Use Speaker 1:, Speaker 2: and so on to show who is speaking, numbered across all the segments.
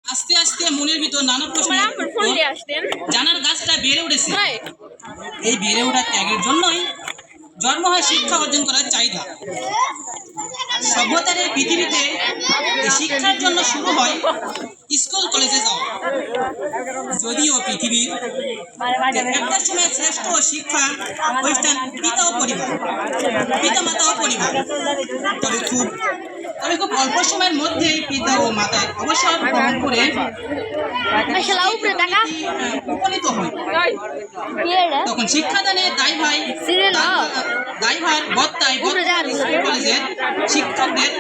Speaker 1: আস্তে আস্তে মনের ভিতর নানা প্রশ্ন জানার গাছটা বেড়ে উঠেছে। এই বেড়ে ওঠা ত্যাগের জন্যই জন্ম হয় শিক্ষা অর্জন করার চাহিদা। সভ্যতার এই পৃথিবীতে শিক্ষার জন্য শুরু হয় স্কুল কলেজে যাওয়া। যদিও পৃথিবীর একটা সময় শ্রেষ্ঠ শিক্ষা প্রতিষ্ঠান পিতা মাতা ও পরিবার, তবে খুব অল্প সময়ের মধ্যেই পিতা ও মাতায় অবসর গ্রহণ করে উপনীত হয়। তখন শিক্ষাদানের দায়ভার বর্তায় স্কুল কলেজের শিক্ষকদের।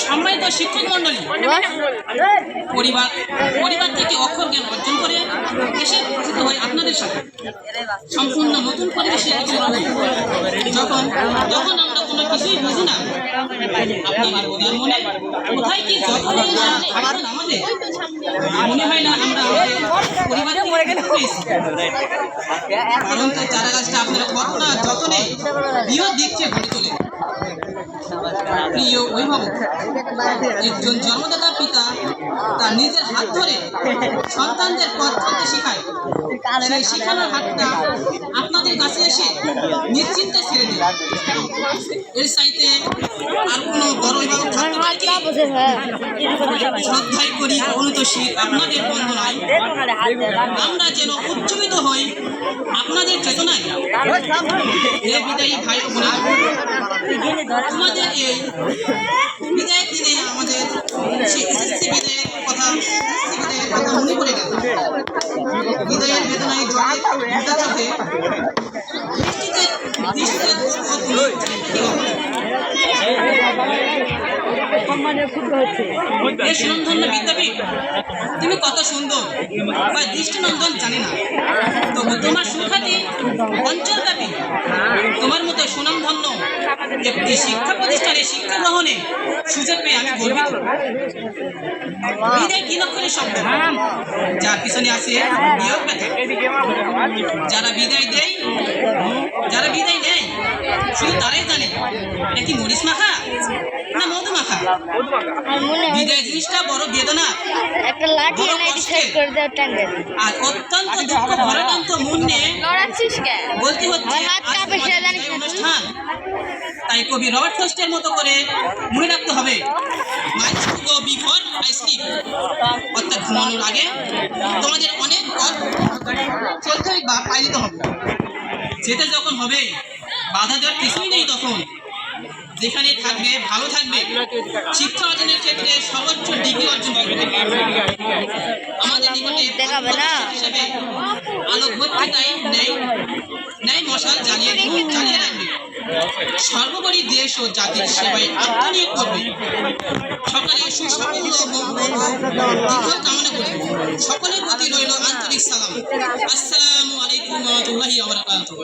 Speaker 1: সম্মানিত শিক্ষক মন্ডলী, পরিবার থেকে অক্ষর জ্ঞান অর্জন করে এসে উপস্থিত হয় আপনাদের সাথে সম্পূর্ণ নতুন পরিবেশে। যখন আমরা কোনো কিছুই বুঝি না, আপনাদের ওদের মনে কোথায় কি যখন আমাদের মনে হয় না আমরা পরিবার কারণ চারা গাছটা আপনারা কত না যতনে বৃহৎ দিচ্ছে গড়ে তোলে। প্রিয় অভিভাবক, একজন জন্মদাতা পিতা তার নিজের হাত ধরে সন্তানদের পথ চলতে শেখায়। সেই শেখানোর হাতটা আপনাদের কাছে এসে নিশ্চিন্তে ছেড়ে দিন। এর চাইতে আর কোনো বড় অভিভাবক থাকতে পারে কি? শ্রদ্ধাই করি অনুতোষী আপনাদের বন্দনায়। আমরা যেন উজ্জীবিত হই আপনাদের চেতনায়। হে বিদায়ী ভাই বোনেরা, আমাদের এই বিদায়ের দিনে আমাদের সেই এসএসসি বিদায়ের কথা মনে পড়ে গেল। বিদায়ের বেদনায় জলে ভিজা চোখে সুনামধন্য বিদ্যাপীঠ, তুমি কত সুন্দর বা দৃষ্টিনন্দন জানি না, তবু তোমার সুখ্যাতি অঞ্চলব্যাপী। তোমার মতো সুনামধন্য একটি শিক্ষা প্রতিষ্ঠানে শিক্ষা গ্রহণে সুযোগ পেয়ে আমি গর্বিত। বিদায় তিন অক্ষরের শব্দ, যার পিছনে আছে বিয়োগ ব্যথা। যারা বিদায় নেয় শুধু তারাই জানে এটা কি মরিচ মাখা না মধু মাখা। বিদায় জিনিসটা বড় বেদনা আর অত্যন্ত দুঃখ ভরাক্রান্ত মন নিয়ে বলতে হচ্ছে অনুষ্ঠান। তাই কবি রবার্ট ফ্রস্টের মতো করে মনে রাখতে হবে, অর্থাৎ ঘুমানোর আগে তোমাদের অনেক পথ চলতে বা পাই দিতে হবে। যেতে যখন হবে বাধা দেওয়ার কিছুই নেই। তখন যেখানে থাকবে ভালো থাকবে, শিক্ষা অর্জনের ক্ষেত্রে সর্বোচ্চ ডিগ্রি অর্জন করবে। আমাদের নিকটে হিসেবে আলোক বক্তৃতায় ন্যায় মশাল জ্বালিয়ে রাখবে। সর্বোপরি দেশ ও জাতির সেবায় আত্মনিয়োগ করবে। সকালে সুসাফল্য কামনা করবে। সকলের প্রতি রইল আন্তরিক সালাম। আসসালামু আলাইকুম ওয়া রাহমাতুল্লাহি ওয়া বারাকাতুহু।